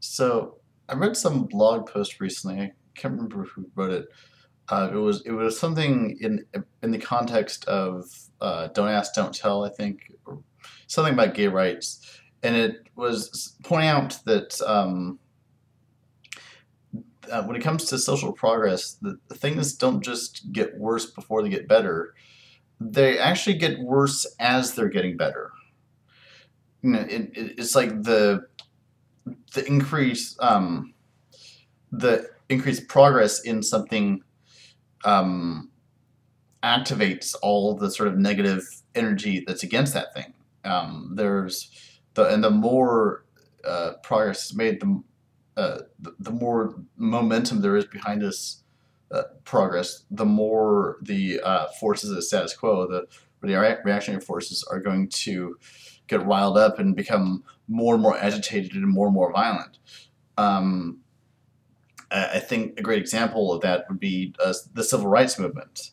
So I read some blog post recently. I can't remember who wrote it. It was something in the context of "Don't Ask, Don't Tell," I think, or something about gay rights, and it was pointing out that when it comes to social progress, the things don't just get worse before they get better. They actually get worse as they're getting better. It's like the increase the increased progress in something um, activates all the sort of negative energy that's against that thing. There's the more progress is made, the more momentum there is behind this progress, the more the forces of the status quo, the reactionary forces, are going to get riled up and become more and more agitated and more violent. Um, I think a great example of that would be the civil rights movement.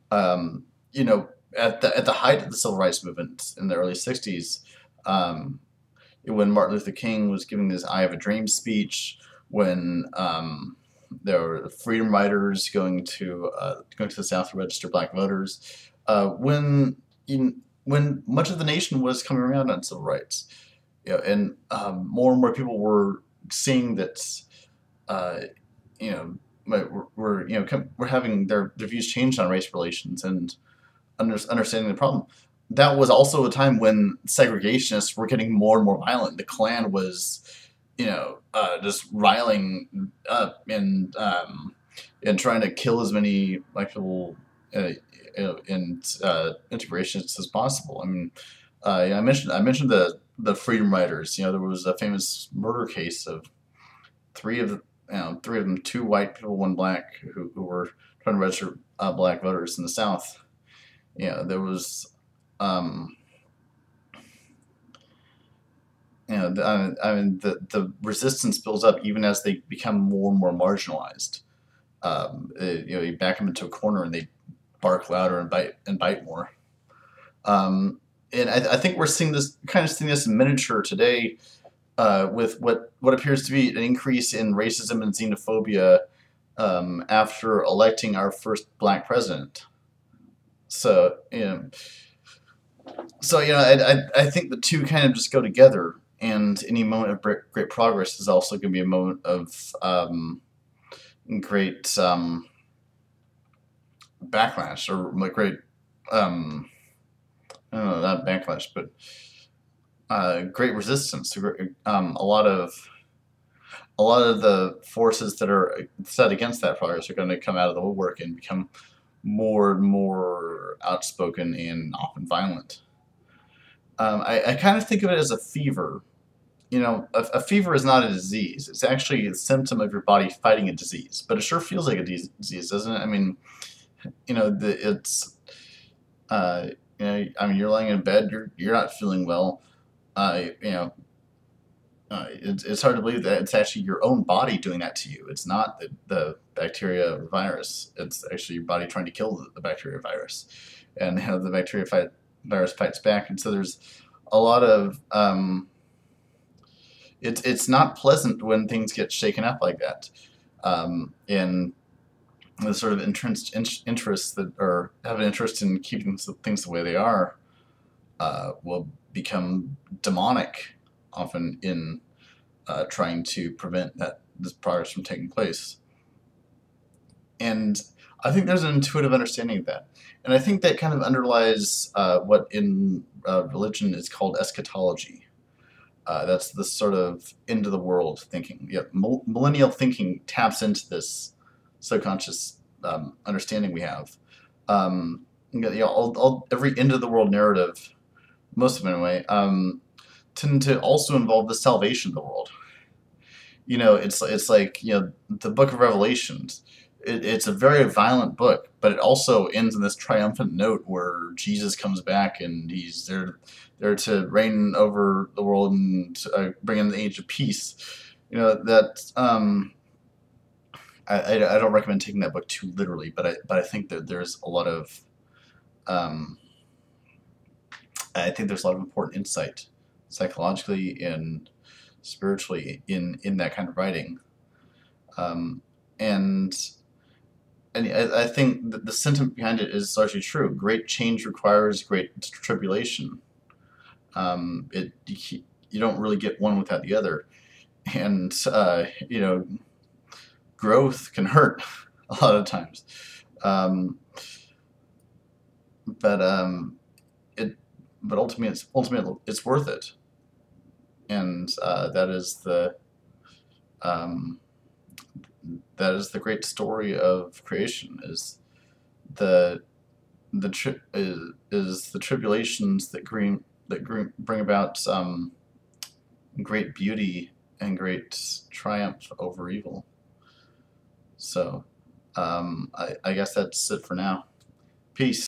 Um, you know, at the height of the civil rights movement in the early '60s, um, when Martin Luther King was giving his "I Have a Dream" speech, when there were freedom riders going to the South to register black voters, when much of the nation was coming around on civil rights, and more and more people were seeing that uh, you know, we're having their views changed on race relations and understanding the problem. That was also a time when segregationists were getting more and more violent. The Klan was, just riling up and trying to kill as many black people and integrationists as possible. I mean, I mentioned the Freedom Riders. There was a famous murder case of three of the three of them, two white people, one black, who were trying to register black voters in the South. There was, um, the resistance builds up even as they become more and more marginalized. You back them into a corner and they bark louder and bite more. And I think we're seeing this in miniature today with what appears to be an increase in racism and xenophobia after electing our first black president. So I think the two kind of just go together, and any moment of great progress is also going to be a moment of great backlash, or like great I don't know, not backlash, but great resistance. A lot of the forces that are set against that progress are going to come out of the woodwork and become more and more outspoken and often violent. I kind of think of it as a fever. A fever is not a disease. It's actually a symptom of your body fighting a disease, but it sure feels like a disease, doesn't it? I mean, it's I mean, you're laying in bed, you're not feeling well. You know, it's hard to believe that it's actually your own body doing that to you. It's not the bacteria or virus. It's actually your body trying to kill the bacteria or virus, and the virus fights back. And so there's a lot of it's not pleasant when things get shaken up like that, and the sort of interests that are have an interest in keeping things the way they are will become demonic, often in trying to prevent this progress from taking place. And I think there's an intuitive understanding of that. And I think that kind of underlies what in religion is called eschatology. That's the sort of end of the world thinking. Millennial thinking taps into this subconscious understanding we have. Every end of the world narrative, most of them anyway, tend to also involve the salvation of the world. It's like the Book of Revelations. It's a very violent book, but it also ends in this triumphant note where Jesus comes back and he's there to reign over the world and bring in the age of peace. That I don't recommend taking that book too literally, but I think that there's a lot of I think there's a lot of important insight psychologically and spiritually in that kind of writing. Um, and I think that the sentiment behind it is largely true. Great change requires great tribulation. You don't really get one without the other, and growth can hurt a lot of times. Um, but it but ultimately it's worth it, and um, that is the great story of creation, is the is the tribulations bring about great beauty and great triumph over evil. So I guess that's it for now. Peace.